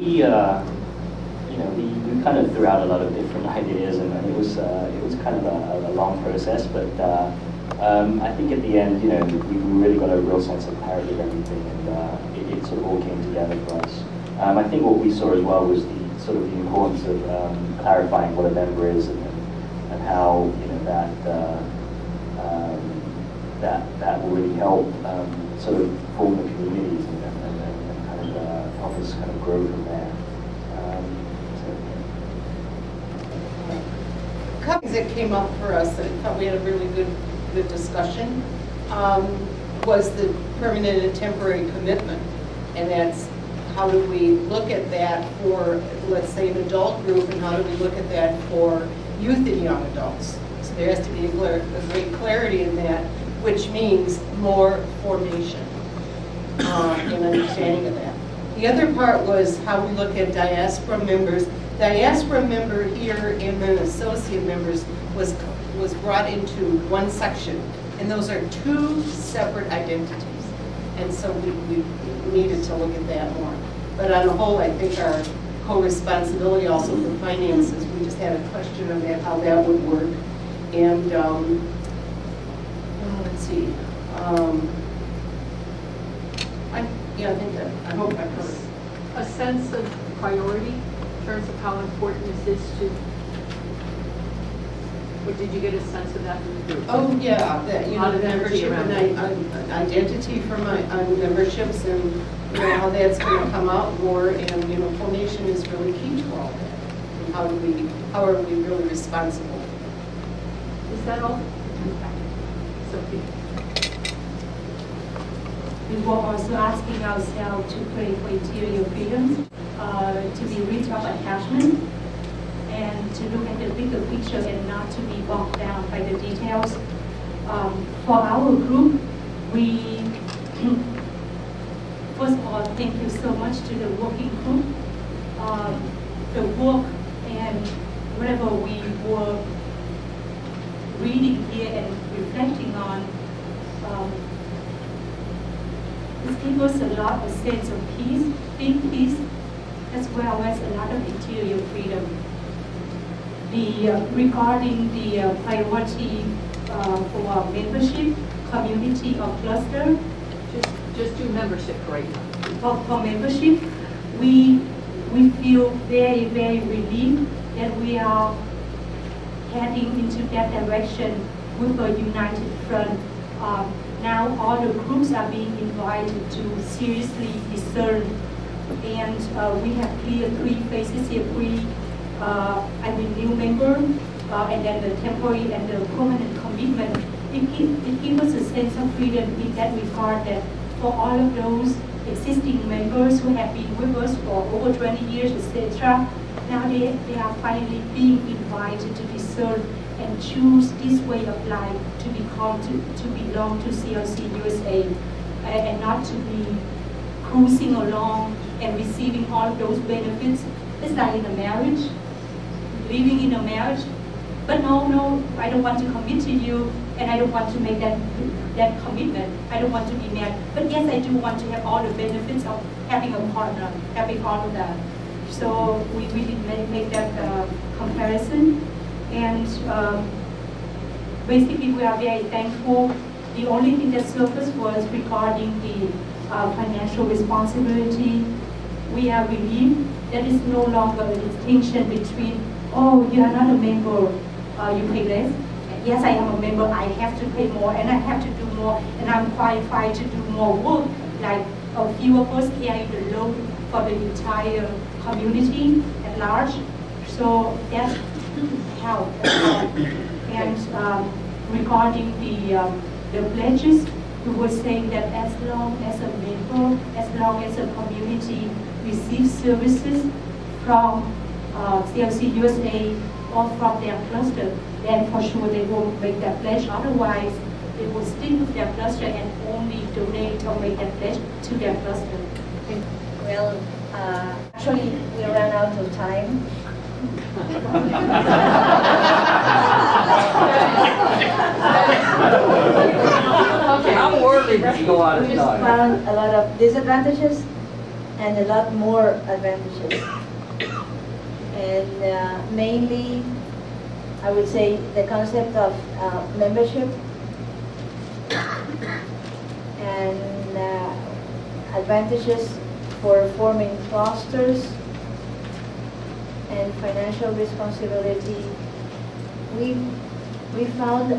We kind of threw out a lot of different ideas, and it was kind of a long process. But I think at the end, we really got a real sense of clarity of everything, and it sort of all came together for us. I think what we saw as well was the importance of clarifying what a member is, and how that will really help sort of form the communities and kind of help us kind of grow from there. Copies that came up for us, and I thought we had a really good discussion, was the permanent and temporary commitment, and that's how do we look at that for, let's say, an adult group, and how do we look at that for youth and young adults. So there has to be a great clarity in that, which means more formation and understanding of that. The other part was how we look at diaspora members. Diaspora member here and then associate members was brought into one section, and those are two separate identities. And so we needed to look at that more. But on the whole, I think our co-responsibility also for finances, we just had a question on that, how that would work. And let's see. I hope I covered it. A sense of priority in terms of how important is this to, or did you get a sense of that in the group? Oh yeah, that the membership and identity for my memberships, and how that's going to come out more, and formation is really key to all that. And how are we really responsible? Is that all? Sophie. We were also asking ourselves to pray for interior freedom, to be rid of attachment, and to look at the bigger picture and not to be bogged down by the details. For our group, we, first of all, thank you so much to the working group. The work and whatever we were reading here and reflecting on, this gives us a lot of sense of peace, big peace, as well as a lot of interior freedom. Regarding the priority for our membership, community or cluster. Just do membership right now. For membership, we feel very, very relieved that we are heading into that direction with a united front. Now all the groups are being invited to seriously discern, and we have clear three phases here: new member, and then the temporary and the permanent commitment. It gives us a sense of freedom in that regard, that for all of those existing members who have been with us for over 20 years, etc., now they are finally being invited to discern and choose this way of life to belong to CLC USA, and not to be cruising along and receiving all of those benefits. It's like in a marriage, living in a marriage, but no, I don't want to commit to you, and I don't want to make that commitment. I don't want to be married, but yes, I do want to have all the benefits of having a partner, having all of that. So we really make that comparison. And basically, we are very thankful. The only thing that surfaced was regarding the financial responsibility. We are relieved that it's no longer a distinction between, oh, you are not a member, you pay less. Yes, I am a member, I have to pay more, and I have to do more, and I'm qualified to do more work. Like a few of us carry the load for the entire community at large. So that help. And regarding the pledges, we were saying that as long as a member, as long as a community receives services from CLC USA or from their cluster, then for sure they will make that pledge. Otherwise, they will stick with their cluster and only donate or make that pledge to their cluster. Well, actually, we ran out of time. Okay. How worthy did you go out of We just time? found a lot of disadvantages and a lot more advantages. And mainly, I would say the concept of membership and advantages for forming clusters and financial responsibility. We found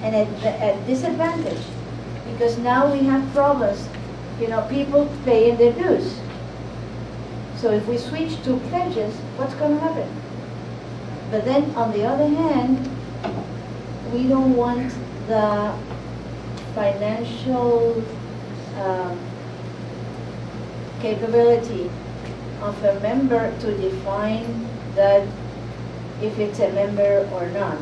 a disadvantage because now we have problems. You know, people paying their dues. So if we switch to pledges, what's going to happen? But then on the other hand, we don't want the financial capability of a member to define that if it's a member or not.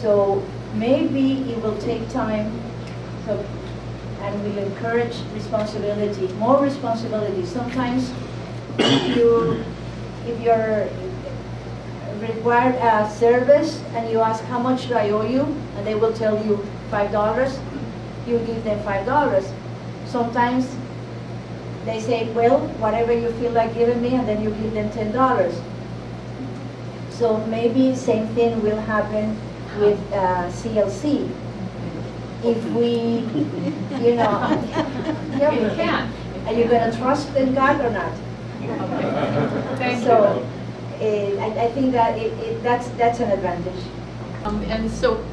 So maybe it will take time, and will encourage responsibility, more responsibility. Sometimes if you're required a service and you ask how much do I owe you, and they will tell you $5, you give them $5. Sometimes they say, well, whatever you feel like giving me, and then you give them $10. So maybe same thing will happen with CLC. If we, you know, yeah, we can. Are you going to trust in God or not? Thank So, I think that that's an advantage. And so,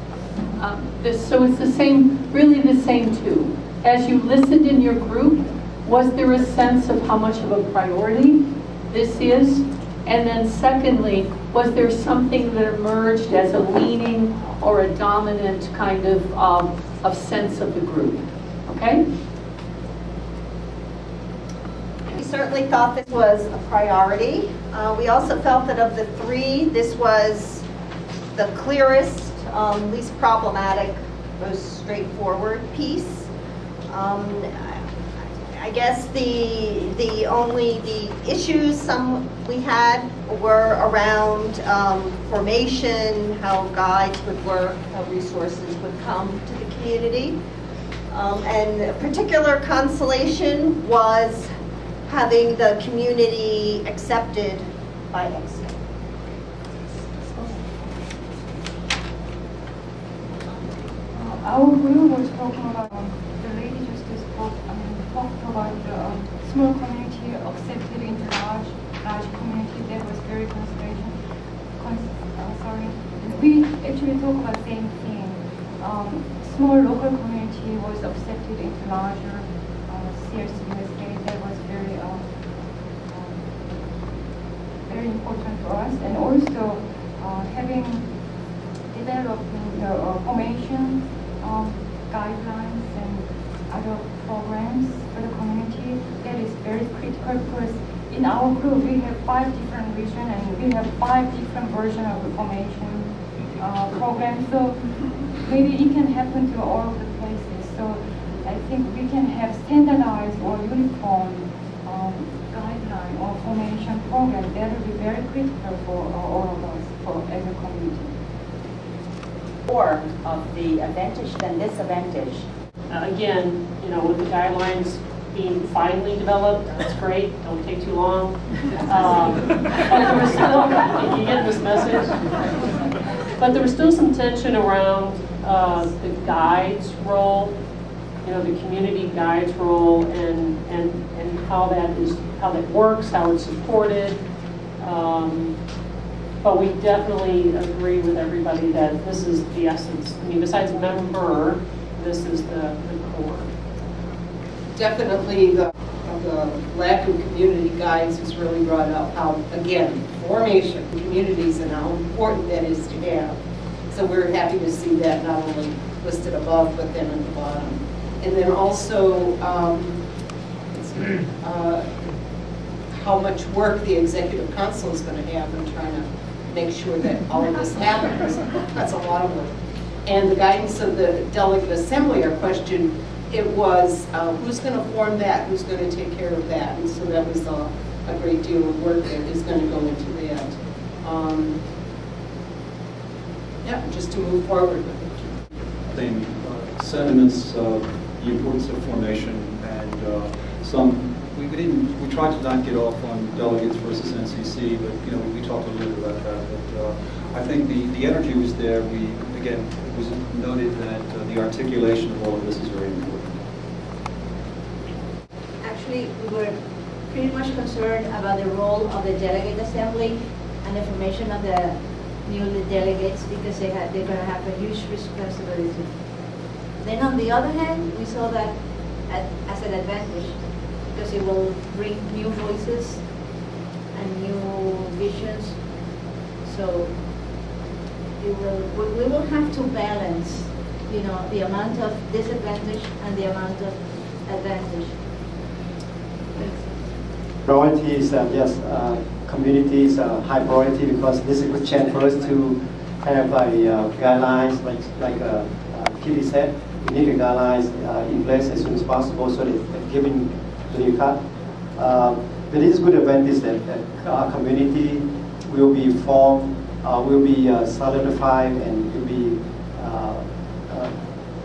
so it's the same, really the same too. As you listened in your group, was there a sense of how much of a priority this is? And then secondly, was there something that emerged as a leaning or a dominant kind of sense of the group? Okay? We certainly thought this was a priority. We also felt that of the three, this was the clearest, least problematic, most straightforward piece. I guess the issues we had were around formation, how guides would work, how resources would come to the community. And a particular consolation was having the community accepted by EXO. Our group was talking about the lady just talked about the small community accepted into large community. That was very consolation. We actually talk about the same thing. Small local community was accepted into larger CLC USA. That was very very important for us, and also having developed the formation guidelines and other programs for the community. That is very critical because in our group we have 5 different regions and we have 5 different versions of the formation program. So maybe it can happen to all of the places. So I think we can have standardized or uniform guideline or formation program. That will be very critical for all of us, as a community. More of the advantage than disadvantage. Again, you know, with the guidelines being finally developed, that's great. Don't take too long. But there was still, you get this message. But there was still some tension around the guide's role, you know, the community guide's role, and how that works, how it's supported. But we definitely agree with everybody that this is the essence. I mean, besides member, this is the core. Definitely the lack of community guides has really brought up how, again, formation of communities and how important that is to have. So we're happy to see that not only listed above, but then at the bottom. And then also how much work the executive council is going to have in trying to make sure that all of this happens. That's a lot of work. And the guidance of the delegate assembly, our question, it was who's going to form that, who's going to take care of that, and so that was a great deal of work that is going to go into that. Yeah, just to move forward with it. Sentiments, the importance of formation, and some we tried to not get off on delegates versus NCC, but we talked a little bit about that. But I think the energy was there. Again, it was noted that the articulation of all of this is very important. Actually, we were pretty much concerned about the role of the delegate assembly and the formation of the new delegates, because they're going to have a huge responsibility. Then on the other hand, we saw that as an advantage, because it will bring new voices and new visions. So we will have to balance, the amount of disadvantage and the amount of advantage. Priorities, yes, community is a high priority, because this is a good chance for us to have guidelines, like Kitty said. We need the guidelines in place as soon as possible, so that giving the new cut. But it is good advantage that our community will be formed, will be solidified, and will be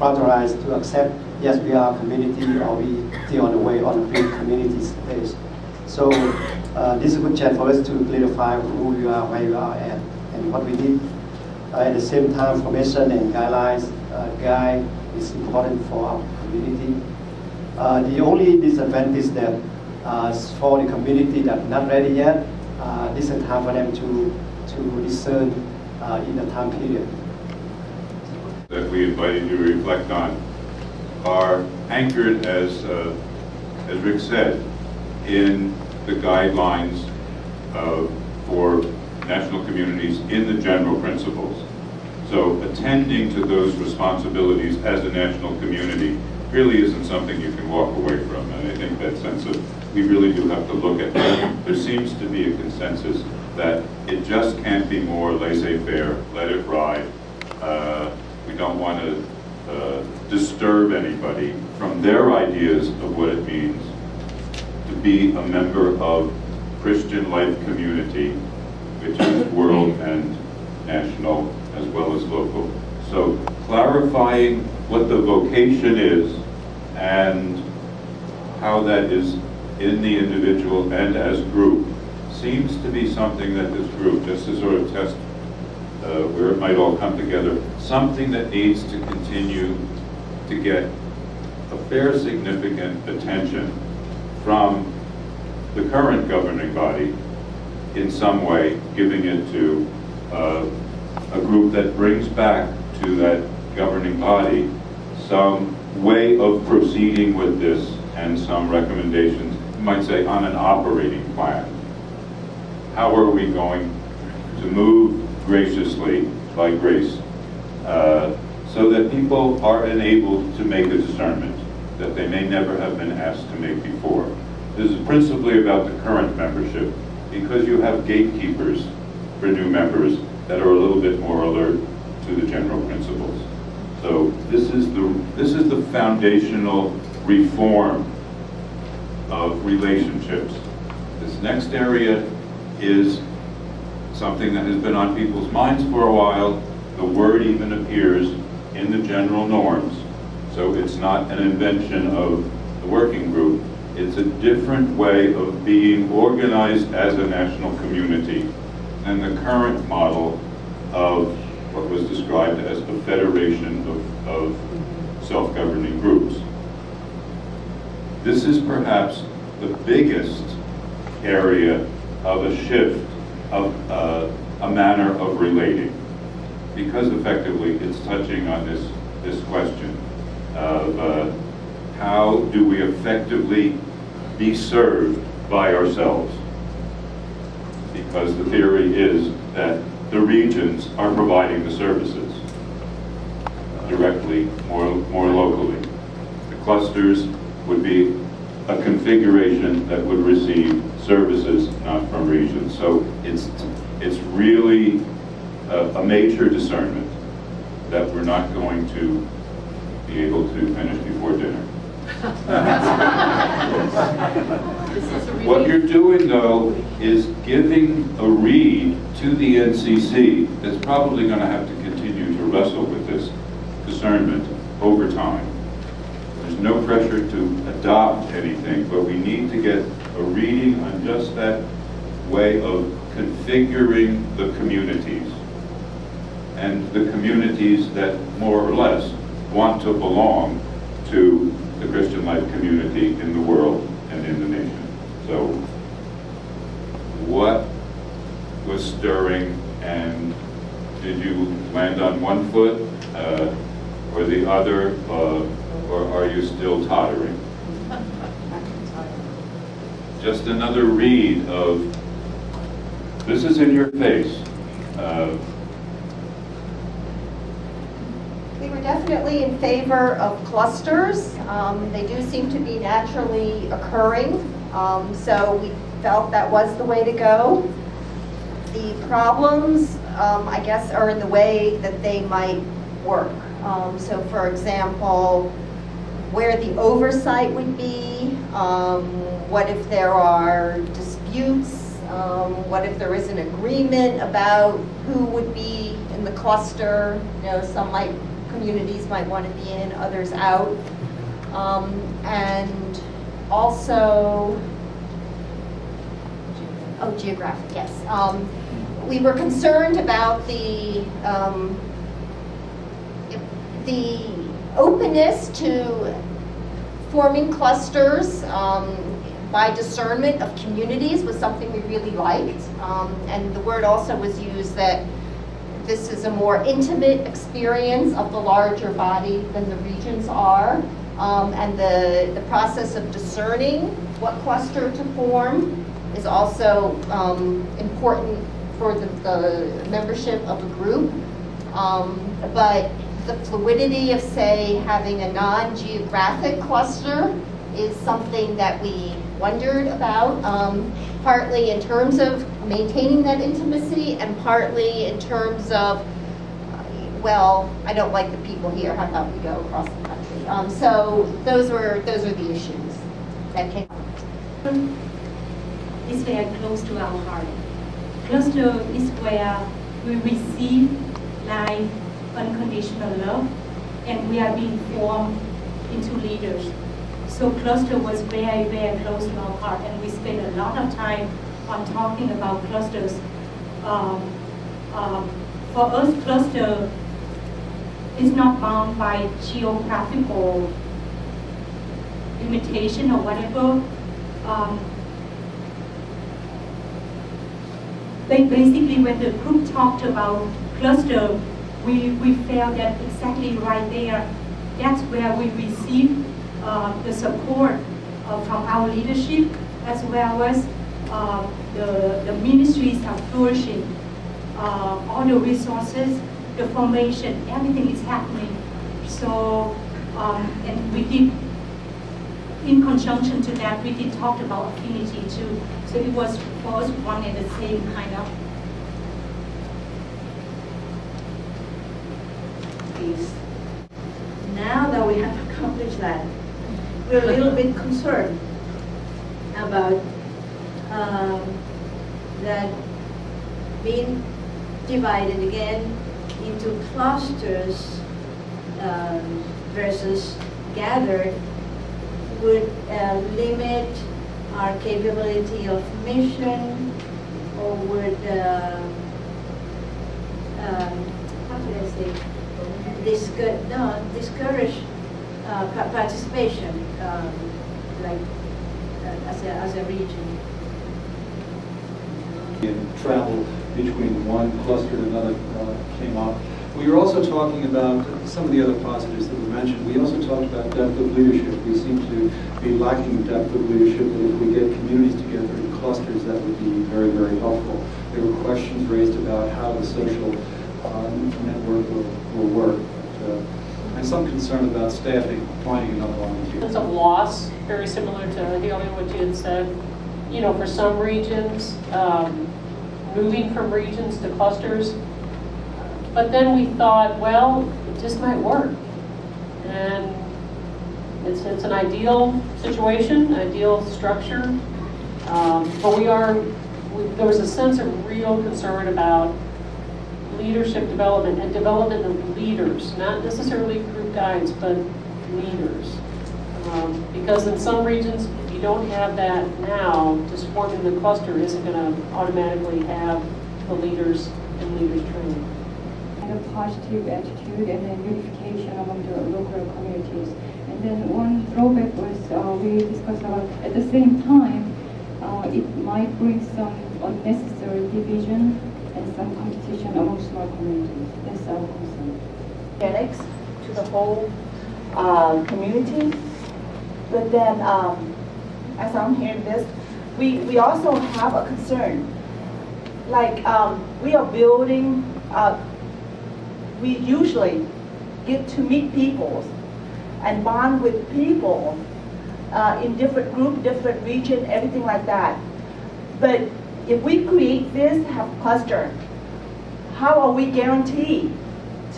authorized to accept, yes, we are a community, or we still on the way on the community stage. So this is a good chance for us to clarify who we are, where we are at, and what we need. At the same time, formation and guidelines guide is important for our community. The only disadvantage that for the community that not ready yet, this is time for them to discern in the time period. That we invited you to reflect on are anchored, as Rick said, in the guidelines for national communities in the general principles. So attending to those responsibilities as a national community really isn't something you can walk away from. And I think that sense of, we really do have to look at that. There seems to be a consensus that it just can't be more laissez-faire, let it ride. We don't want to disturb anybody from their ideas of what it means to be a member of Christian life community, which is world and national as well as local. So clarifying what the vocation is and how that is in the individual and as group seems to be something that this group, just to sort of test where it might all come together, something that needs to continue to get a fair significant attention from the current governing body in some way, giving it to a group that brings back to that governing body some way of proceeding with this and some recommendations, you might say, on an operating plan. How are we going to move graciously by grace so that people are enabled to make a discernment that they may never have been asked to make before? This is principally about the current membership, because you have gatekeepers for new members that are a little bit more alert to the general principles. So this is the foundational reform of relationships. This next area is something that has been on people's minds for a while. The word even appears in the general norms. So it's not an invention of the working group. It's a different way of being organized as a national community than the current model of what was described as a federation of self-governing groups. This is perhaps the biggest area of a shift of a manner of relating, because effectively it's touching on this question of how do we effectively be served by ourselves? Because the theory is that the regions are providing the services directly, more locally. The clusters would be a configuration that would receive services not from regions. So it's really a major discernment that we're not going to be able to finish before dinner. What you're doing, though, is giving a read to the NCC that's probably going to have to continue to wrestle with this discernment over time. There's no pressure to adopt anything, but we need to get a reading on just that way of configuring the communities. And the communities that more or less want to belong to the Christian life community in the world and in the nation. So what was stirring, and did you land on one foot or the other, or are you still tottering? Just another read of, this is in your face. We were definitely in favor of clusters. They do seem to be naturally occurring, so we felt that was the way to go. The problems, I guess, are in the way that they might work. So for example, where the oversight would be, what if there are disputes, what if there is an agreement about who would be in the cluster. You know, some communities might want to be in, others out. And also, geographic, yes. We were concerned about the openness to forming clusters by discernment of communities was something we really liked. And the word also was used that this is a more intimate experience of the larger body than the regions are. And the process of discerning what cluster to form is also important for the membership of a group. But the fluidity of, say, having a non-geographic cluster is something that we wondered about, partly in terms of maintaining that intimacy and partly in terms of, well, I don't like the people here, how about we go across the country? So those are the issues that came up. Is very close to our heart. Cluster is where we receive life, unconditional love, and we are being formed into leaders. So cluster was very, very close to our heart, and we spent a lot of time on talking about clusters. For us, cluster is not bound by geographical limitation or whatever. Basically, when the group talked about cluster, we felt that exactly right there, that's where we receive the support from our leadership, as well as the ministries are flourishing. All the resources, the formation, everything is happening. So, and we did, in conjunction to that, we did talk about affinity too. So it was for us one and the same kind of piece. Now that we have accomplished that, we're a little bit concerned about that being divided again into clusters versus gathered would limit our capability of mission, or would, how can I say, discourage participation, like as a region. And travel between one cluster and another came up. We were also talking about some of the other positives that were mentioned. We also talked about depth of leadership. We seem to be lacking depth of leadership, and if we get communities together in clusters, that would be very, very helpful. There were questions raised about how the social network will work. And some concern about staffing, finding another volunteer. Sense of loss, very similar to Haley, what you had said. You know, for some regions, moving from regions to clusters. But then we thought, well, it just might work. And it's an ideal situation, ideal structure. But there was a sense of real concern about leadership development and development of leaders, not necessarily group guides, but leaders. Because in some regions, if you don't have that now, just forming the cluster isn't going to automatically have the leaders and leaders training. And a positive attitude and then unification among the local communities. And then one drawback was we discussed about at the same time it might bring some unnecessary division and some competition among small communities. That's our concern. Mechanics to the whole community, but then as I'm hearing this, we also have a concern. Like we are building. We usually get to meet people and bond with people in different group, different region, everything like that. But if we create this, have cluster, how are we guaranteed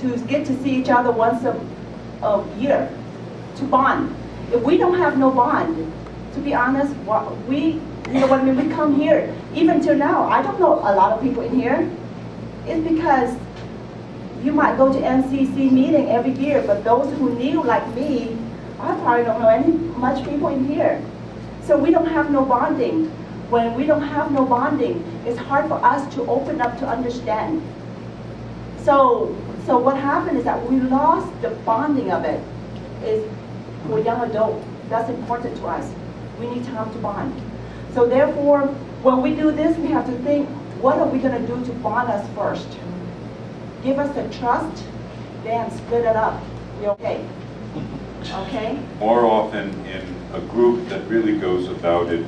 to get to see each other once a year, to bond? If we don't have no bond, to be honest, we come here, even till now, I don't know a lot of people in here. It's because you might go to NCC meeting every year, but those who knew, like me, I probably don't know much people in here. So we don't have no bonding. When we don't have no bonding, it's hard for us to open up to understand. So what happened is that we lost the bonding of it. Is for young adult, that's important to us. We need time to bond. So therefore, when we do this, we have to think, what are we going to do to bond us first? Give us the trust, then split it up. We okay? Okay? More often in a group that really goes about it,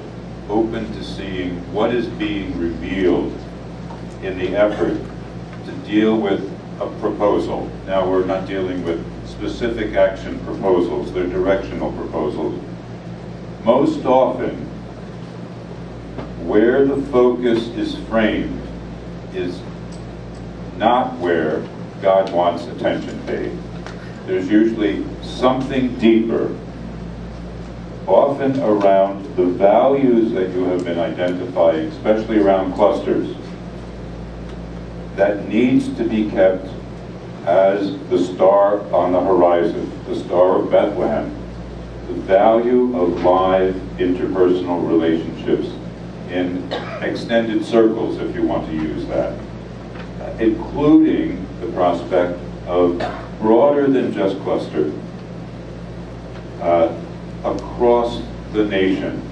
open to seeing what is being revealed in the effort to deal with a proposal. Now we're not dealing with specific action proposals, they're directional proposals. Most often, where the focus is framed is not where God wants attention paid. There's usually something deeper, often around the values that you have been identifying, especially around clusters, that needs to be kept as the star on the horizon, the Star of Bethlehem, the value of live interpersonal relationships in extended circles, if you want to use that, including the prospect of broader than just cluster, across the nation.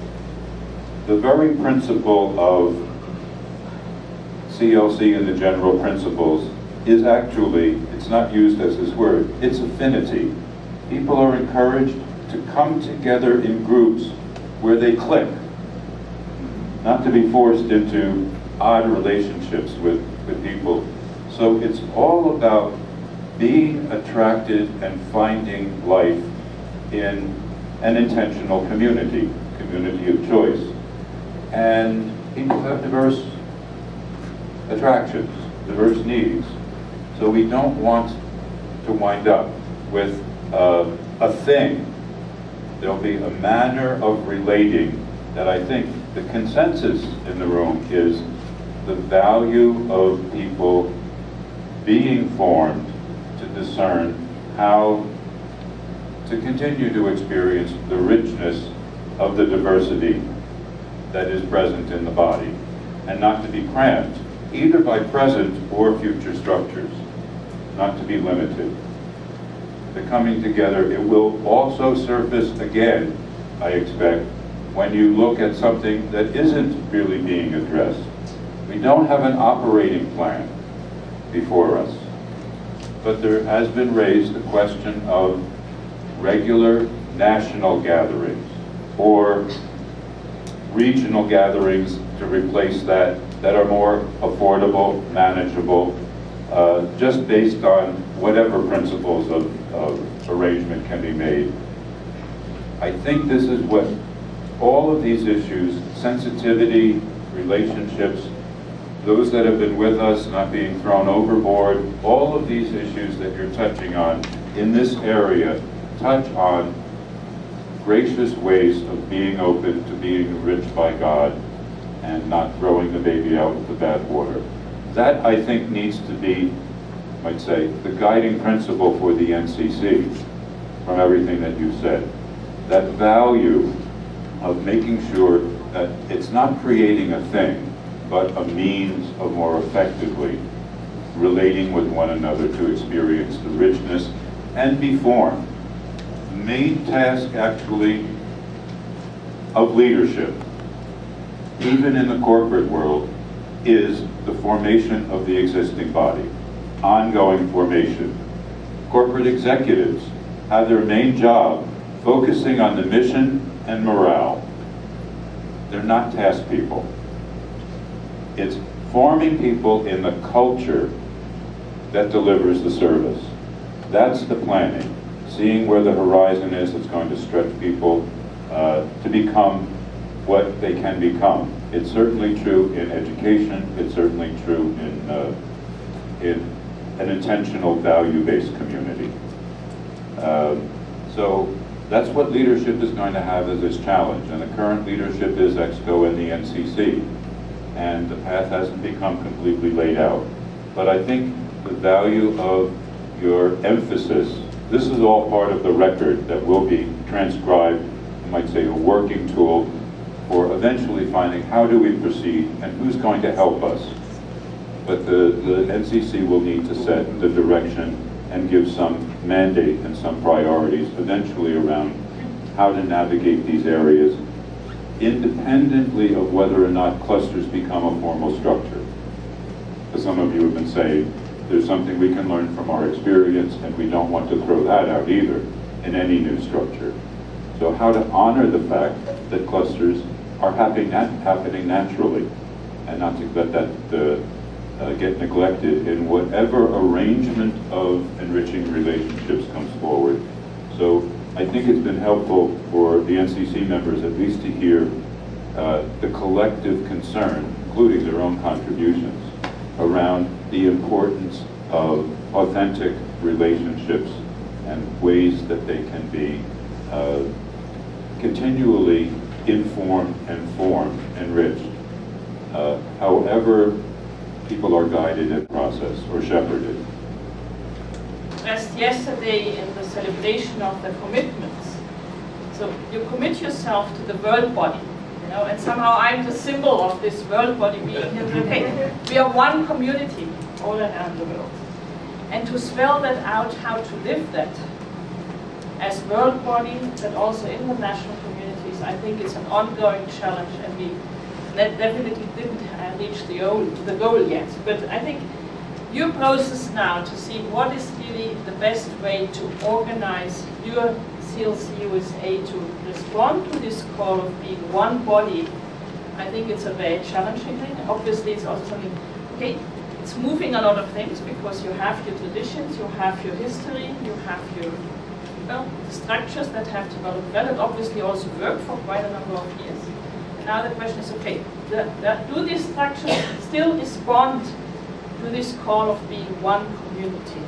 The very principle of CLC and the general principles is actually, it's not used as this word, it's affinity. People are encouraged to come together in groups where they click, not to be forced into odd relationships with people. So it's all about being attracted and finding life in an intentional community of choice. And people have diverse attractions, diverse needs. So we don't want to wind up with a thing. There'll be a manner of relating that I think the consensus in the room is the value of people being formed to discern how to continue to experience the richness of the diversity that is present in the body, and not to be cramped either by present or future structures, not to be limited. The coming together, it will also surface again, I expect, when you look at something that isn't really being addressed. We don't have an operating plan before us, but there has been raised the question of regular national gatherings or regional gatherings to replace that are more affordable, manageable, just based on whatever principles of arrangement can be made. I think this is what all of these issues, sensitivity, relationships, those that have been with us not being thrown overboard, all of these issues that you're touching on in this area touch on gracious ways of being open to being enriched by God and not throwing the baby out with the bathwater. That, I think, needs to be, I might say, the guiding principle for the NCC from everything that you've said. that value of making sure that it's not creating a thing, but a means of more effectively relating with one another to experience the richness and be formed. The main task, actually, of leadership, even in the corporate world, is the formation of the existing body, ongoing formation. Corporate executives have their main job focusing on the mission and morale. They're not task people. It's forming people in the culture that delivers the service. That's the planning. Seeing where the horizon is that's going to stretch people to become what they can become. It's certainly true in education. It's certainly true in an intentional value-based community. So that's what leadership is going to have as its challenge. And the current leadership is EXCO and the NCC. And the path hasn't become completely laid out. But I think the value of your emphasis, this is all part of the record that will be transcribed, you might say a working tool for eventually finding how do we proceed and who's going to help us. But the NCC will need to set the direction and give some mandate and some priorities eventually around how to navigate these areas independently of whether or not clusters become a formal structure. As some of you have been saying, there's something we can learn from our experience, and we don't want to throw that out either in any new structure. So how to honor the fact that clusters are happening naturally, and not to let that get neglected in whatever arrangement of enriching relationships comes forward. So I think it's been helpful for the NCC members at least to hear the collective concern, including their own contributions, around the importance of authentic relationships and ways that they can be continually informed and formed, enriched, however people are guided in process or shepherded. As yesterday in the celebration of the commitments, so you commit yourself to the world body, you know, and somehow I'm the symbol of this world body being okay. We are one community all around the world, and to spell that out, how to live that as world body, but also in the national communities, I think it's an ongoing challenge, and we definitely didn't reach the goal yet. But I think your process now to see what is really the best way to organize your CLC USA to respond to this call of being one body, I think it's a very challenging thing. Obviously, it's also something, okay, it's moving a lot of things because you have your traditions, you have your history, you have your structures that have developed well and obviously also work for quite a number of years. Now the question is, okay, do these structures still respond to this call of being one community?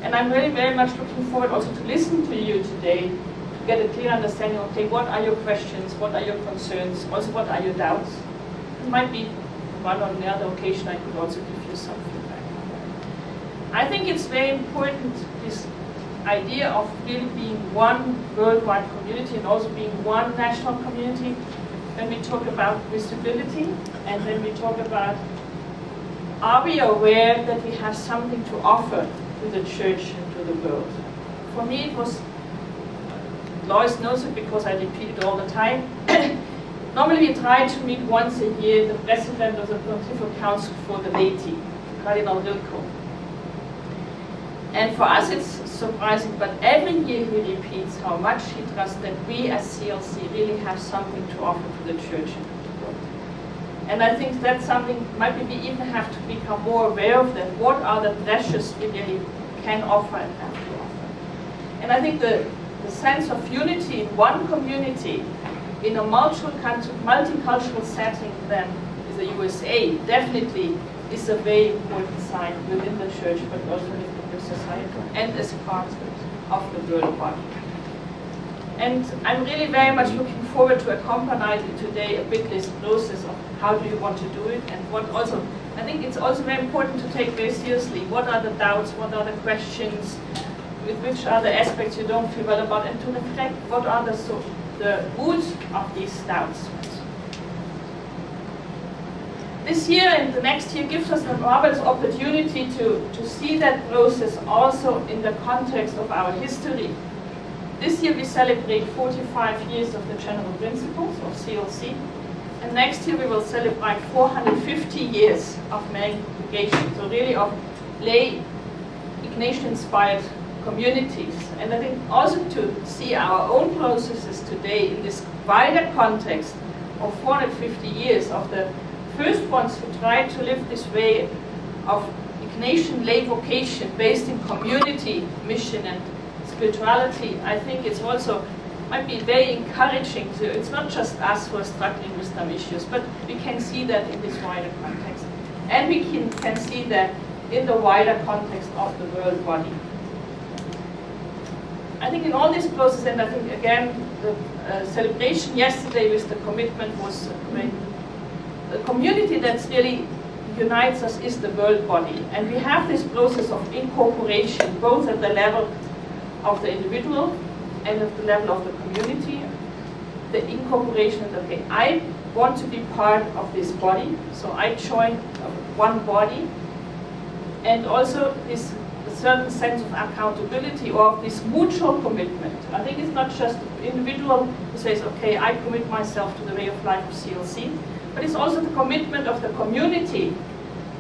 And I'm really very much looking forward also to listen to you today to get a clear understanding, okay, what are your questions, what are your concerns, also what are your doubts? It might be one or the other occasion I could also give you some feedback on that. I think it's very important, this idea of really being one worldwide community and also being one national community, when we talk about visibility and when we talk about, are we aware that we have something to offer to the church and to the world? For me it was, Lois knows it because I repeat it all the time, normally we try to meet once a year the President of the Pontifical Council for the laity, Cardinal Wilco. And for us it's surprising, but every year he repeats how much he trusts that we as CLC really have something to offer to the church and to the world. And I think that's something, maybe we even have to become more aware of that. What are the treasures we really can offer and have to offer? And I think the sense of unity in one community, in a multicultural setting than the USA, definitely is a very important sign within the church, but also within the society, and as part of the world body. And I'm really very much looking forward to accompany you today a bit this process of how do you want to do it, and what also, I think it's also very important to take very seriously what are the doubts, what are the questions, with which are the aspects you don't feel well about, and to reflect what are the roots of these doubts. This year and the next year gives us a marvelous opportunity to see that process also in the context of our history. This year we celebrate 45 years of the general principles of CLC, and next year we will celebrate 450 years of Marian congregation, so really of lay Ignatian-inspired communities. And I think also to see our own processes today in this wider context of 450 years of the first ones who tried to live this way of Ignatian lay vocation based in community, mission and spirituality, I think it's also might be very encouraging to, it's not just us who are struggling with some issues, but we can see that in this wider context. And we can see that in the wider context of the world body. I think in all this process, and I think again, the celebration yesterday with the commitment was great. The community that really unites us is the world body. And we have this process of incorporation, both at the level of the individual and at the level of the community. The incorporation is, okay, I want to be part of this body, so I join one body. And also this certain sense of accountability or of this mutual commitment. I think it's not just the individual who says, okay, I commit myself to the way of life of CLC, but it's also the commitment of the community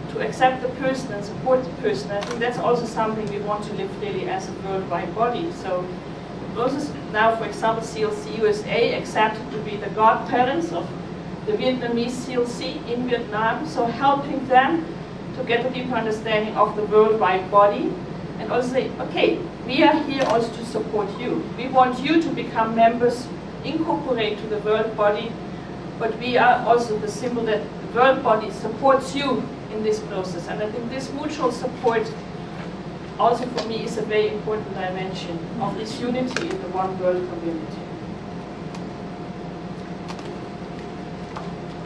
to accept the person and support the person. I think that's also something we want to live really as a worldwide body. So the process now, for example, CLC USA accepted to be the godparents of the Vietnamese CLC in Vietnam, so helping them to get a deeper understanding of the worldwide body, and also say, okay, we are here also to support you. We want you to become members, incorporate to the world body, but we are also the symbol that the world body supports you in this process. And I think this mutual support also for me is a very important dimension of this unity in the one world community.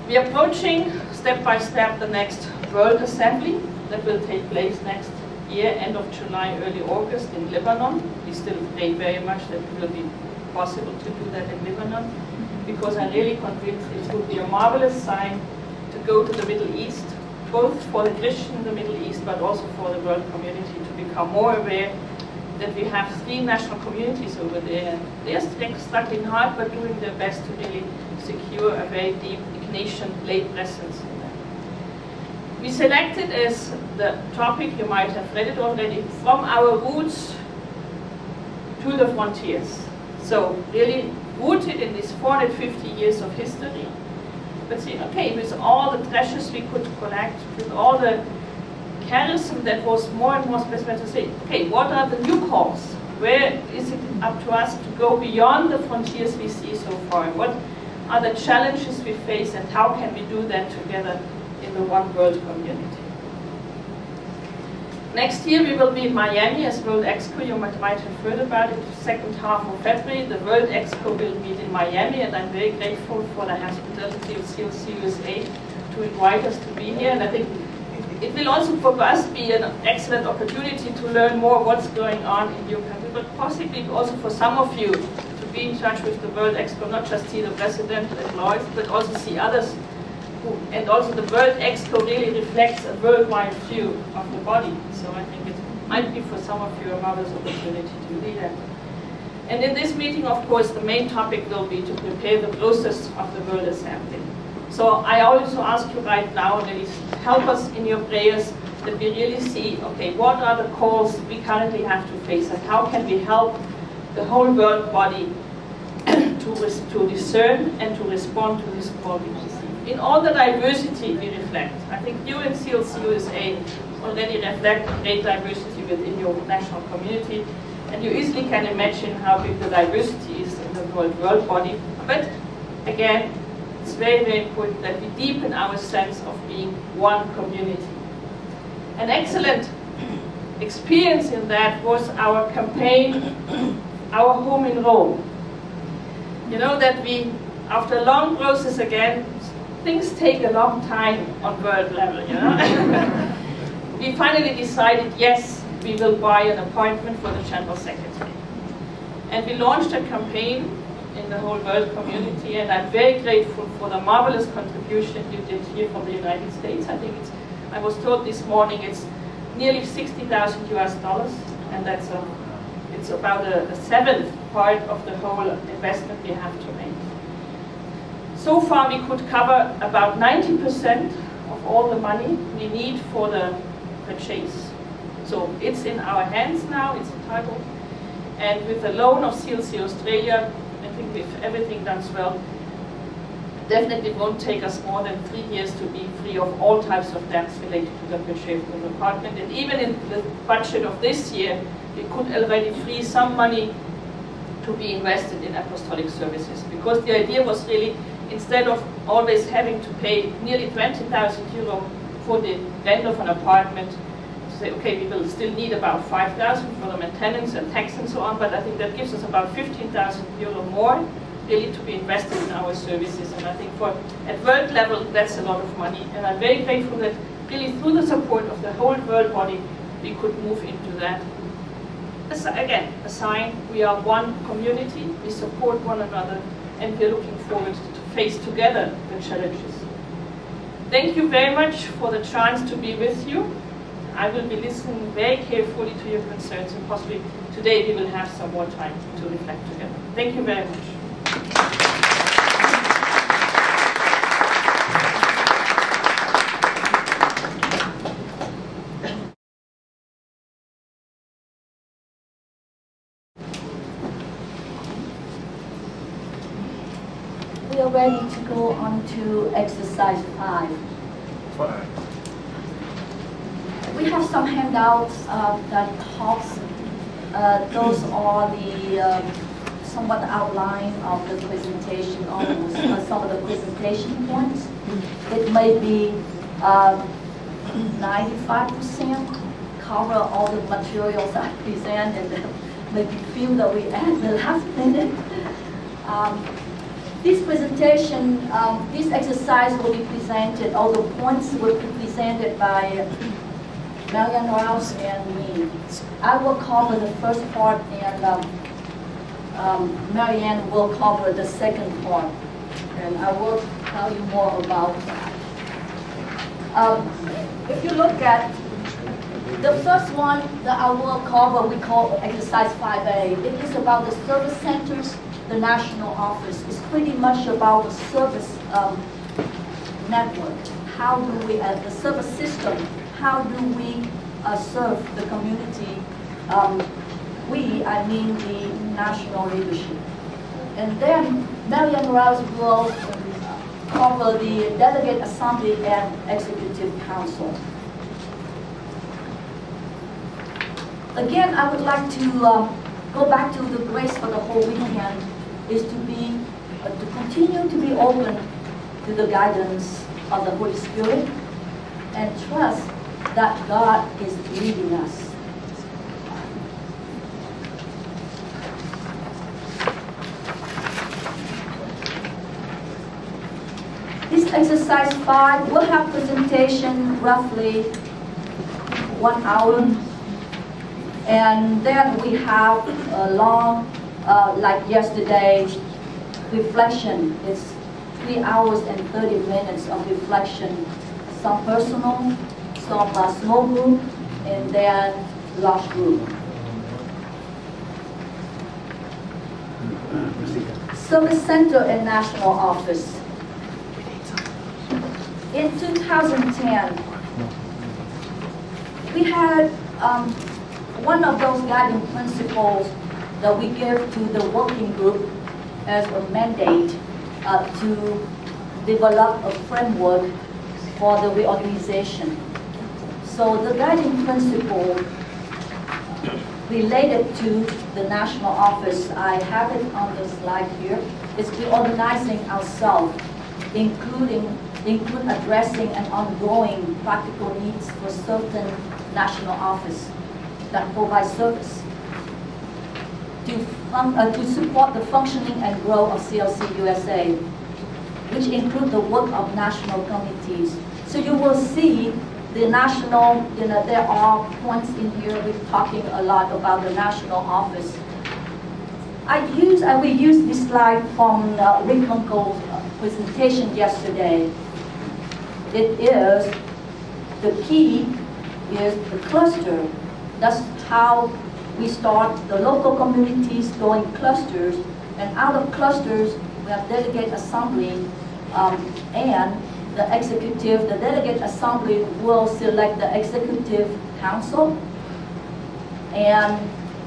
We are approaching step by step the next World Assembly that will take place next year, end of July, early August in Lebanon. We still pray very much that it will be possible to do that in Lebanon, because I'm really convinced it would be a marvelous sign to go to the Middle East, both for the Christian in the Middle East, but also for the world community to become more aware that we have 3 national communities over there. They are struggling hard, but doing their best to really secure a very deep Ignatian lay presence in them. We selected as the topic, you might have read it already, from our roots to the frontiers. So really rooted in these 450 years of history. But see, okay, with all the treasures we could collect, with all the charism that was more and more specific, to say, okay, what are the new calls? Where is it up to us to go beyond the frontiers we see so far? What are the challenges we face, and how can we do that together in the one world community? Next year we will be in Miami as World Expo. You might have heard about it. Second half of February, the World Expo will meet in Miami, and I'm very grateful for the hospitality of CLC USA to invite us to be here. And I think it will also for us be an excellent opportunity to learn more what's going on in your country, but possibly also for some of you to be in touch with the World Expo, not just see the president and Lloyd, but also see others. And also the World Expo really reflects a worldwide view of the body. So I think it might be for some of you a marvelous opportunity to do that. And in this meeting, of course, the main topic will be to prepare the process of the World Assembly. So I also ask you right now, really help us in your prayers that we really see, okay, what are the calls we currently have to face, and how can we help the whole world body to discern and to respond to this call we receive. In all the diversity we reflect. I think you in CLC USA already reflect great diversity within your national community, and you easily can imagine how big the diversity is in the world body. But again, it's very, very important that we deepen our sense of being one community. An excellent experience in that was our campaign, Our Home in Rome. You know that we, after a long process again, things take a long time on world level, you know. We finally decided, yes, we will buy an apartment for the General Secretary. And we launched a campaign in the whole world community, and I'm very grateful for the marvelous contribution you did here from the United States. I think I was told this morning it's nearly $60,000 US, and it's about a seventh part of the whole investment we have to make. So far we could cover about 90% of all the money we need for the purchase. So it's in our hands now, it's entitled. And with the loan of CLC Australia, I think if everything done well, definitely won't take us more than 3 years to be free of all types of debts related to the purchase of the apartment. And even in the budget of this year, we could already free some money to be invested in apostolic services. Because the idea was really, instead of always having to pay nearly 20,000 euro for the rent of an apartment, to say, okay, we will still need about 5,000 for the maintenance and tax and so on, but I think that gives us about 15,000 euro more really to be invested in our services. And I think at world level, that's a lot of money. And I'm very grateful that really through the support of the whole world body, we could move into that. Again, a sign we are one community, we support one another, and we're looking forward to face together the challenges. Thank you very much for the chance to be with you. I will be listening very carefully to your concerns, and possibly today we will have some more time to reflect together. Thank you very much. We are ready to go on to exercise 5. We have some handouts that talks. Those are the somewhat outline of the presentation, almost some of the presentation points. It may be 95% cover all the materials I present, and maybe few that we add the last minute. This presentation, this exercise will be presented, all the points will be presented by Marianne Rouse and me. I will cover the first part, and Marianne will cover the second part. And I will tell you more about that. If you look at the first one that I will cover, we call exercise 5A. It is about the service centers, the national office. It's pretty much about the service network. How do we, the service system, how do we serve the community? I mean the national leadership. And then Marianne Rouse will cover the delegate assembly and executive council. Again, I would like to go back to the grace for the whole weekend, is to continue to be open to the guidance of the Holy Spirit and trust that God is leading us. This exercise 5 will have presentation roughly 1 hour. And then we have a long, like yesterday, reflection. It's 3 hours and 30 minutes of reflection. Some personal, some small group, and then large group. Service Center and National Office. In 2010, we had one of those guiding principles that we give to the working group as a mandate to develop a framework for the reorganization. So the guiding principle related to the national office, I have it on the slide here, is reorganizing ourselves, include addressing and ongoing practical needs for certain national office that provide service to support the functioning and growth of CLC USA, which include the work of national committees. So you will see the national, there are points in here we're talking a lot about the national office. We used this slide from Rick Kunkel's presentation yesterday. It is, the key is the cluster. That's how we start the local communities going clusters, and out of clusters we have delegate assembly, and the delegate assembly will select the executive council, and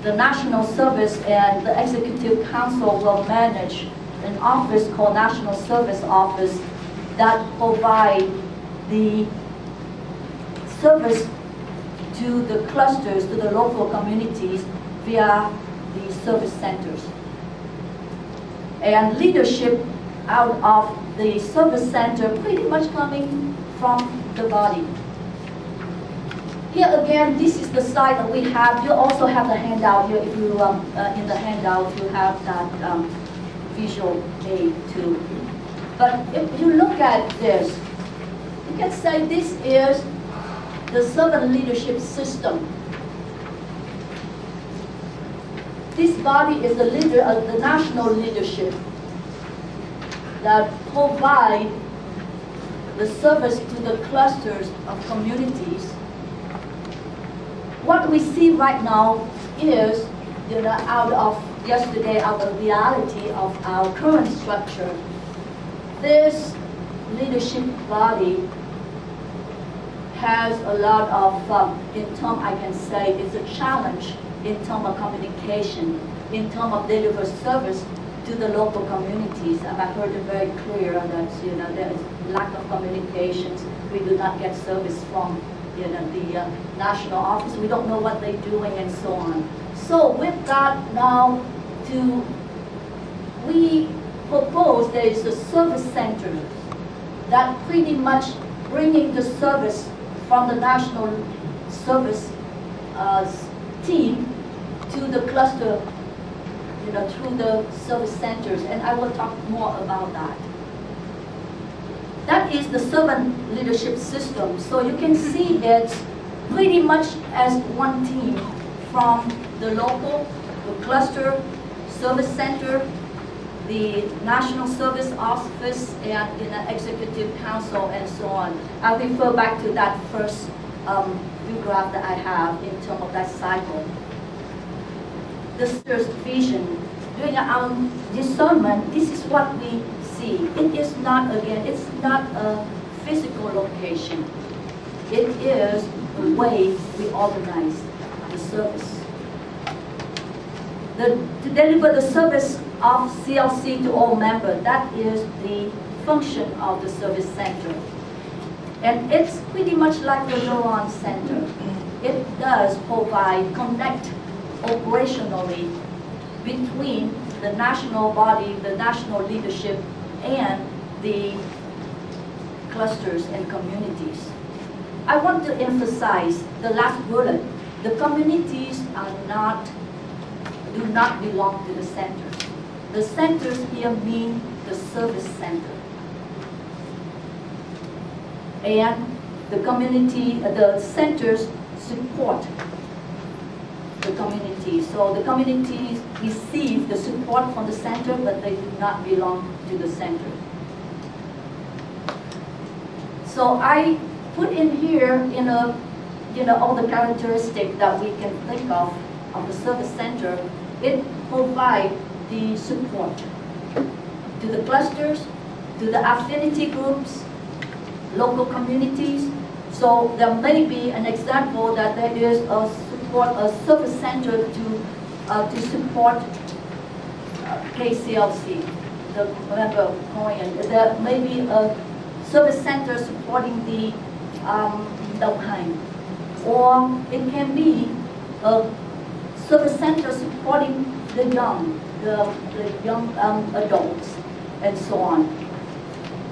the national service and the executive council will manage an office called National Service Office that provide the service to the clusters, to the local communities via the service centers. And leadership out of the service center pretty much coming from the body. Here again, this is the slide that we have. You also have the handout here. If you, in the handout, you have that visual aid too. But if you look at this, you can say this is the servant leadership system. This body is the leader of the national leadership that provide the service to the clusters of communities. What we see right now is, out of yesterday, our reality of our current structure. This leadership body has a lot of, in terms I can say, it's a challenge in terms of communication, in terms of deliver service to the local communities. And I heard it very clear that there is lack of communications. We do not get service from the national office. We don't know what they're doing and so on. So with that now, we propose there is a service center that pretty much bringing the service from the national service team to the cluster, through the service centers, and I will talk more about that. That is the servant leadership system. So you can see it's pretty much as one team from the local, the cluster, service center, the National Service Office, and the Executive Council, and so on. I'll refer back to that first view graph that I have in terms of that cycle. The first vision, during our discernment, this is what we see. It is not, again, it's not a physical location. It is the way we organize the service. To deliver the service of CLC to all members, that is the function of the service center. And it's pretty much like the neuron center. It does provide, connect operationally between the national body, the national leadership, and the clusters and communities. I want to emphasize the last bullet. The communities do not belong to the centers. The centers here mean the service center. And the community, the centers support the community. So the communities receive the support from the center, but they do not belong to the center. So I put in here, all the characteristics that we can think of the service center. It provides the support to the clusters, to the affinity groups, local communities. So there may be an example that there is a service center to support KCLC, the member Korean. There may be a service center supporting the Delheim, or it can be a service center supporting the young adults, and so on.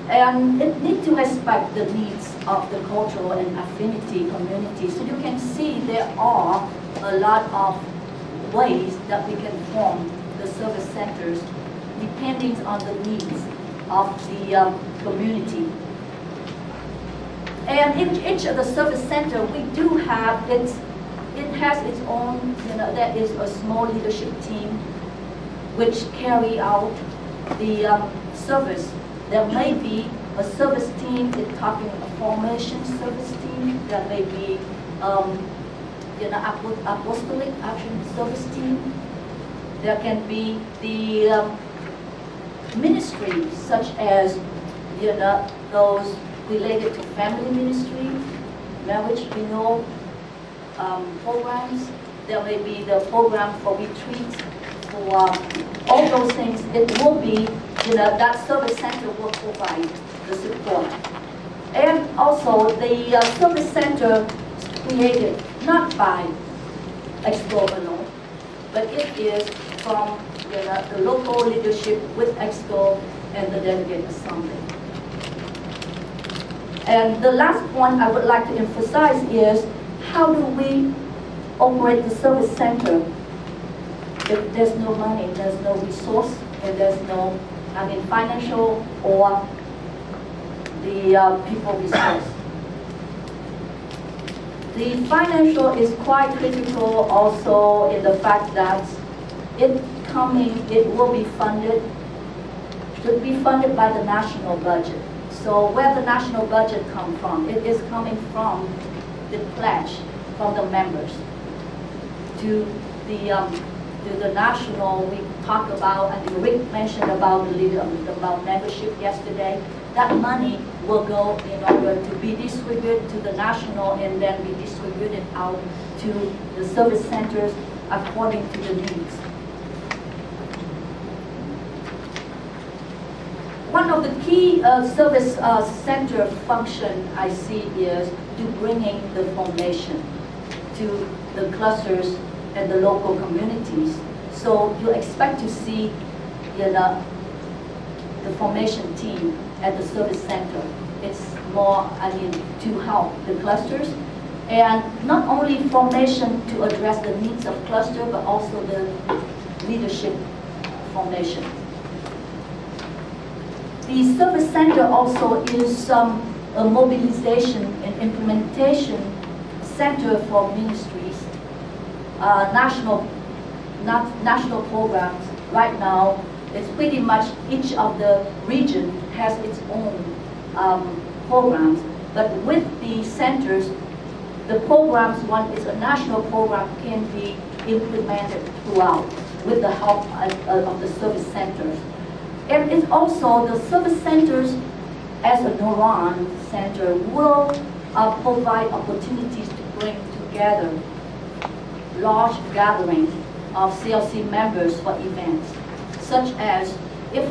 And it needs to respect the needs of the cultural and affinity community. So you can see there are a lot of ways that we can form the service centers depending on the needs of the community. And in each of the service center, we do have it has its own, there is a small leadership team which carry out the service. There may be a service team, it's talking a formation service team. There may be, apostolic action service team. There can be the ministry, such as, those related to family ministry, marriage renewal programs. There may be the program for retreats, for all those things. It will be, that service center will provide the support. And also the service center is created not by EXCO alone, but it is from the local leadership with EXCO and the delegate assembly. And the last point I would like to emphasize is, how do we operate the service center if there's no money, there's no resource, and there's no, financial or the people resource? The financial is quite critical also in the fact that it will be funded, should be funded by the national budget. So where the national budget come from? It is coming from the pledge from the members to the national. We talked about, and Rick mentioned about about membership yesterday. That money will go in order to be distributed to the national and then be distributed out to the service centers according to the needs. One of the key service center function I see is to bringing the formation to the clusters and the local communities. So you expect to see the formation team at the service center. It's more, to help the clusters, and not only formation to address the needs of cluster, but also the leadership formation. The service center also is a mobilization and implementation center for ministries, national programs. Right now, it's pretty much each of the region has its own programs, but with the centers, the programs, one is a national program, can be implemented throughout with the help of the service centers. And it's also the service centers, as a Noran center, will provide opportunities to bring together large gatherings of CLC members for events, such as if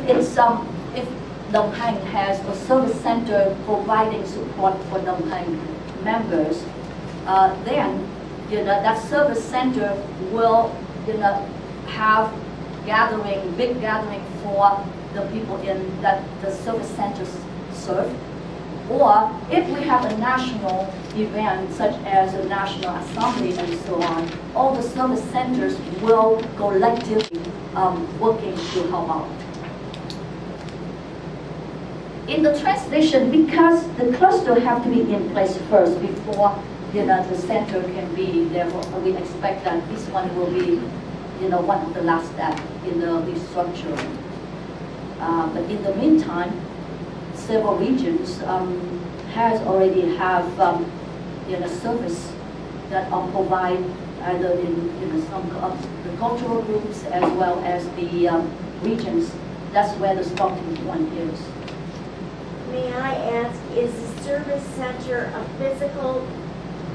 Dong Hang has a service center providing support for Dong Hang members, then that service center will have big gathering for the people in that the service centers serve. Or if we have a national event such as a national assembly and so on, all the service centers will collectively working to help out. In the translation, because the cluster have to be in place first before the center can be there, we expect that this one will be one of the last steps in the restructuring. But in the meantime, several regions has already have service that provide either in some of the cultural groups as well as the regions. That's where the starting point is. May I ask, is the service center a physical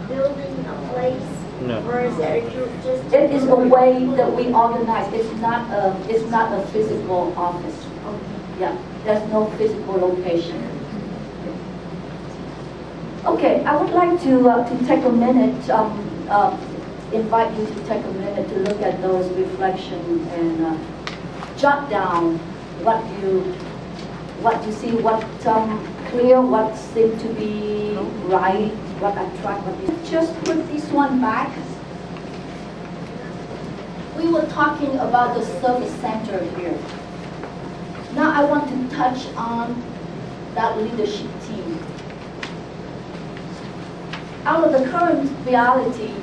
building, a place? No. Or is it just? It is a way that we organize. It's not a physical office. Yeah, there's no physical location. Okay, I would like to take a minute, invite you to take a minute to look at those reflections and jot down what you see, what clear, what seemed to be right, what attract, what you just put this one back. We were talking about the service center here. Now I want to touch on that leadership team. out of the current reality,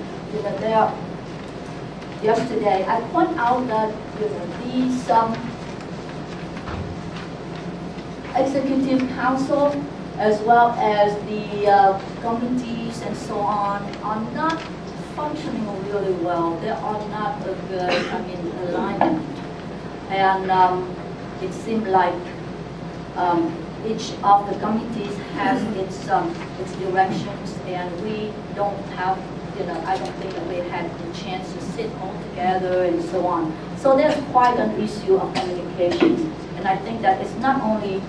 yesterday, I point out that these executive council, as well as the committees and so on, are not functioning really well. They are not a good, alignment. And it seemed like each of the committees has its directions, and we don't have, I don't think that we had the chance to sit all together and so on. So there's quite an issue of communication, and I think that it's not only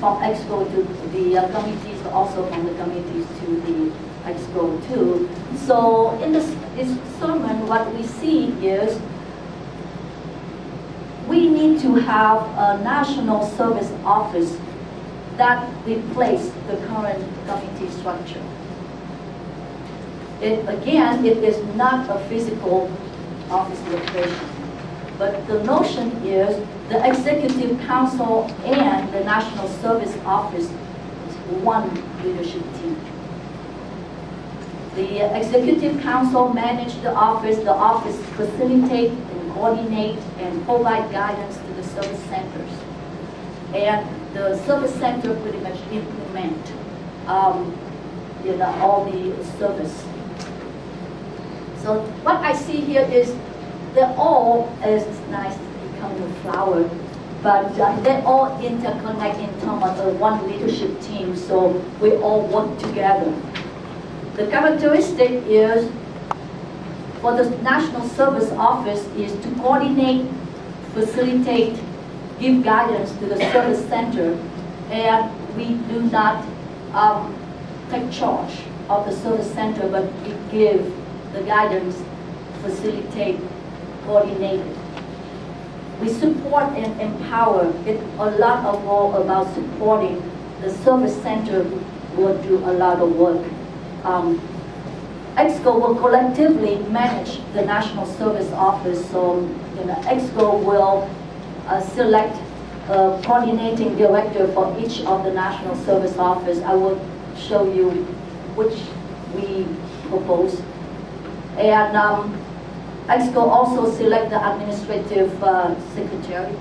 from EXCO to the committees, but also from the committees to the EXCO too. So in this sermon, what we see is we need to have a national service office that replaces the current committee structure. Again, it is not a physical office location, but the notion is the Executive Council and the National Service Office is one leadership team. The Executive Council manages the office facilitate and coordinate and provide guidance to the service centers. And the service center pretty much implement all the service. So what I see here is they're all, as nice becoming a flower, but they all interconnect in terms of one leadership team, so we all work together. The characteristic is, for the National Service Office, is to coordinate, facilitate, give guidance to the service center, and we do not take charge of the service center, but we give the guidance, facilitate, coordinate it. We support and empower. It's a lot of role about supporting. The service center will do a lot of work. EXCO will collectively manage the National Service Office, so EXCO will select a coordinating director for each of the National Service Office. I will show you which we propose. And EXCO also select the administrative secretary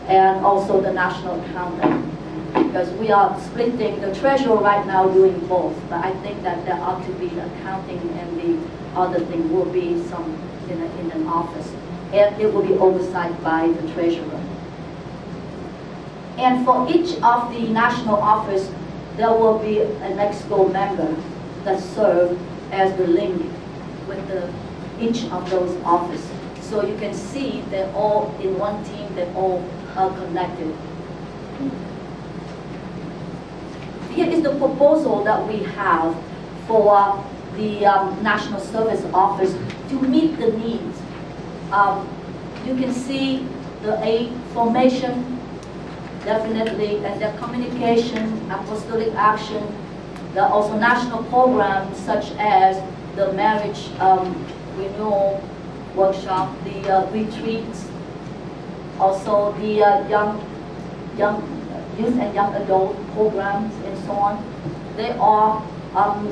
and also the national accountant, because we are splitting the treasurer right now doing both, but I think that there ought to be the accounting and the other thing will be some in an office, and it will be oversight by the treasurer. And for each of the national office, there will be an EXCO member that serve as the link with each of those offices. So you can see they're all in one team, they're all connected. Here is the proposal that we have for the National Service Office to meet the needs. You can see the aid formation, definitely, and the communication, apostolic action. There are also national programs such as the marriage renewal workshop, the retreats, also the young youth and young adult programs and so on. They are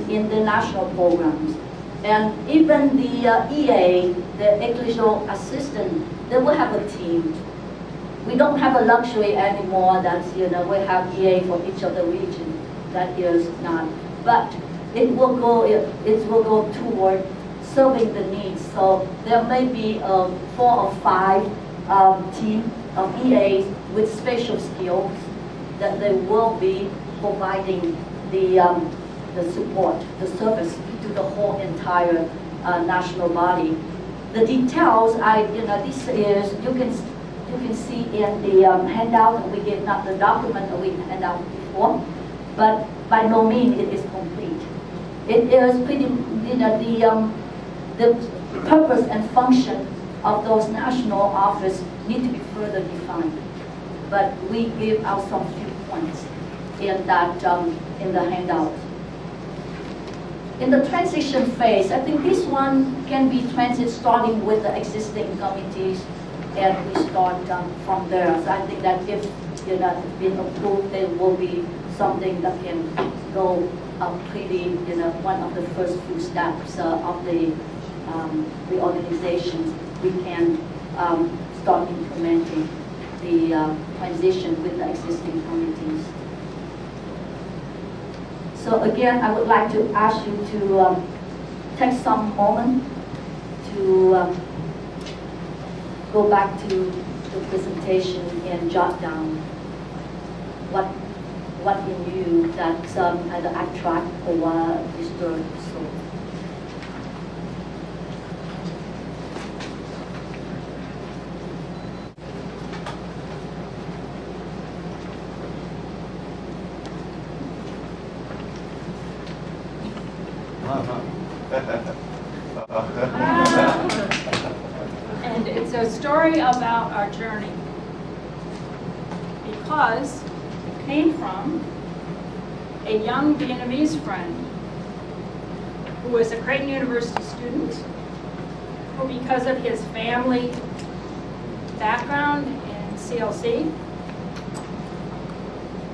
in the national programs. And even the EA, the ecclesial assistant, they will have a team. We don't have a luxury anymore that we have EA for each of the region. That is not. But it will go toward serving the needs. So there may be 4 or 5 team of EAs with special skills that they will be providing the support, the service to the whole entire national body. The details, this is you can see in the handout. We gave not the document that we hand out before, but by no means it is complete. It is pretty, the purpose and function of those national offices need to be further defined. But we give out some few points in that in the handout. In the transition phase, I think this one can be transit starting with the existing committees, and we start from there. So I think that if been approved, then will be something that can go pretty, one of the first few steps of the reorganization. We can start implementing the transition with the existing committees. So again, I would like to ask you to take some moment to go back to the presentation and jot down what in you that either attract or disturb the soul. And it's a story about our journey, because it came from a young Vietnamese friend who was a Creighton University student, who, because of his family background in CLC,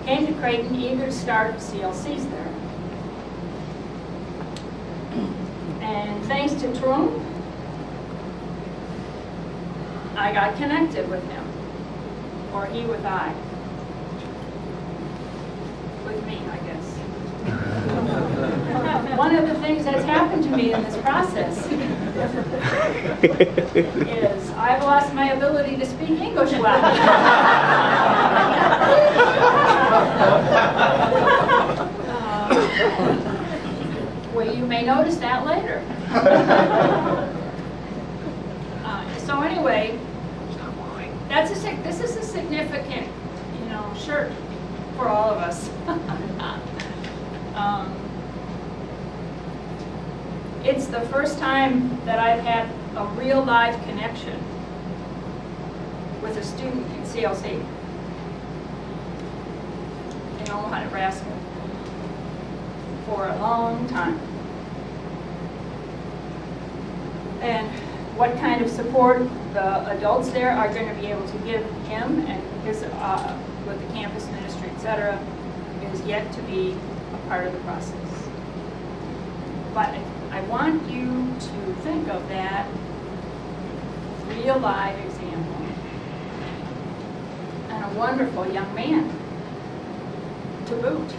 came to Creighton eager to start CLCs there. And thanks to Trung, I got connected with him, or he with I. With me, I guess. One of the things that's happened to me in this process is I've lost my ability to speak English well. Well, you may notice that later. So anyway, this is a significant, shirt for all of us. It's the first time that I've had a real live connection with a student in CLC in Omaha, Nebraska, for a long time. And what kind of support the adults there are going to be able to give him and his, with the campus ministry, etc., is yet to be a part of the process. But I want you to think of that real live example. And a wonderful young man, to boot,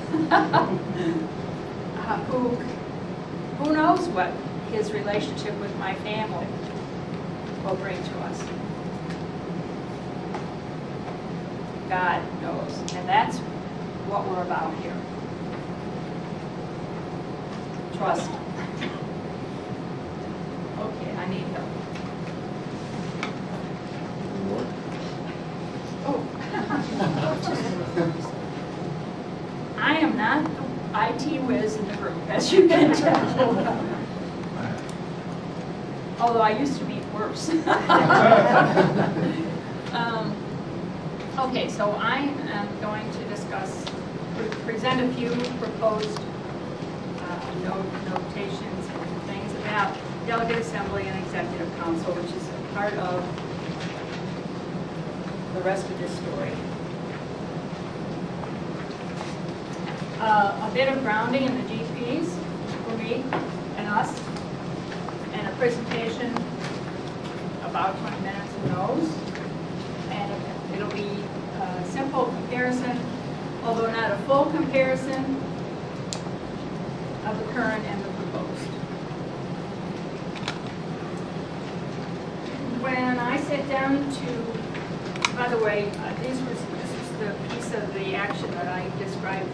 who knows what his relationship with my family will bring to us. God knows, and that's what we're about here. Trust. Okay, I need help. Oh. I am not the IT whiz in the group, as you can tell. Although I used to be worse. Okay, so I am going to present a few proposed notations and things about delegate assembly and executive council, which is a part of the rest of this story. A bit of grounding in the GPs for me and us, and a presentation about 20 minutes of those. And it'll be a simple comparison, although not a full comparison, of the current and the proposed. When I sit down to, by the way, this is the piece of the action that I described